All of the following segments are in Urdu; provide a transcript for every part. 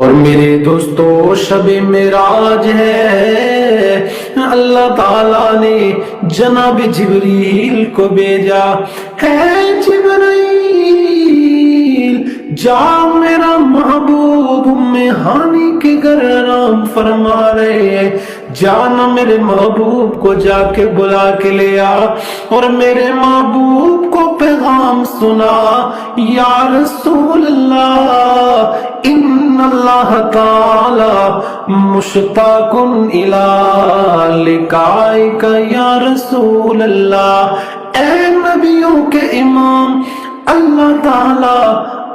اور میرے دوستو شب معراج ہے، اللہ تعالیٰ نے جناب جبریل کو بھیجا، ہے جبریل جا میرا محبوب ام ہانی کے گھر آرام فرما رہے ہیں، جانا میرے محبوب کو جا کے بلا کے لے آ اور میرے محبوب کو پیغام سنا، یا رسول اللہ ان اللہ تعالی مشتاق الی لقائک یا رسول اللہ، اے نبیوں کے امام، اللہ تعالی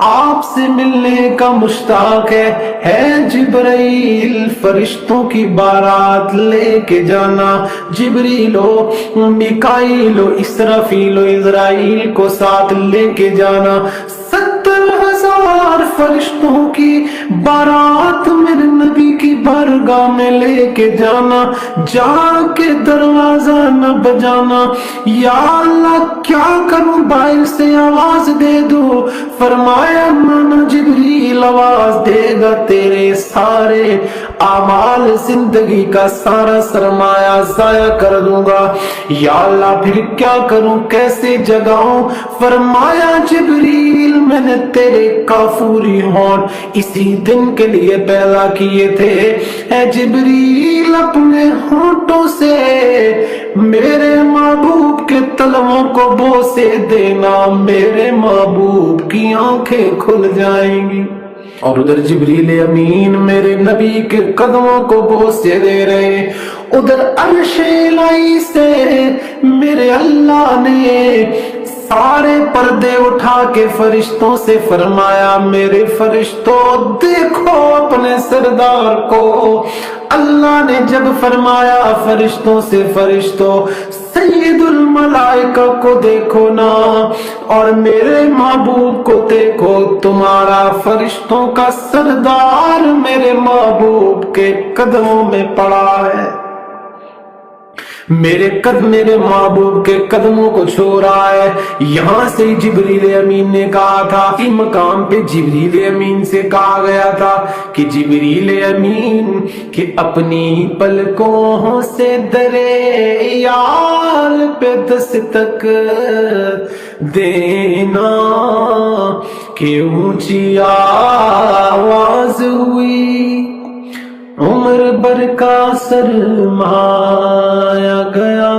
آپ سے ملنے کا مشتاق ہے جبرائیل فرشتوں کی بارات لے کے جانا، جبریل و میکائیل و اسرافیل و اسرائیل کو ساتھ لے کے جانا، 70,000 فرشتوں کی بارات میرے نبی کی بارگاہ میں لے کے جانا، جا کے دروازہ نہ بجانا، یا اللہ کیا کروں باہر سے آواز دے دو، فرمایا مانا جبریل آواز دے گا، تیرے سارے اعمال زندگی کا سارا سرمایہ ضائع کر دوں گا، یا اللہ پھر کیا کروں کیسے جگاؤں، فرمایا جبریل میں نے تیرے کافوری ہونٹ اسی دن کے لیے پیدا کیے تھے، اے جبریل اپنے ہونٹوں سے میرے محبوب کے تلووں کو بوسے دینا، میرے محبوب کی آنکھیں کھل جائیں گی، اور ادھر جبریل امین میرے نبی کے قدموں کو بوسے دے رہے، ادھر عرش الہی سے میرے اللہ نے سارے پردے اٹھا کے فرشتوں سے فرمایا، میرے فرشتوں دیکھو اپنے سردار کو، اللہ نے جب فرمایا فرشتوں سے، فرشتوں سید الملائکہ کو دیکھو نا، اور میرے محبوب کو دیکھو، تمہارا فرشتوں کا سردار میرے محبوب کے قدموں میں پڑا ہے، میرے محبوب کے قدموں کو چھو رہا ہے، یہاں سے جبریل امین نے کہا تھا، اس مقام پہ جبریل امین سے کہا گیا تھا کہ جبریل امین کہ اپنی پلکوں سے درے یار پہ دستک دینا، کہ اونچی آواز ہوئی عمر بھر کا سرمایا گیا،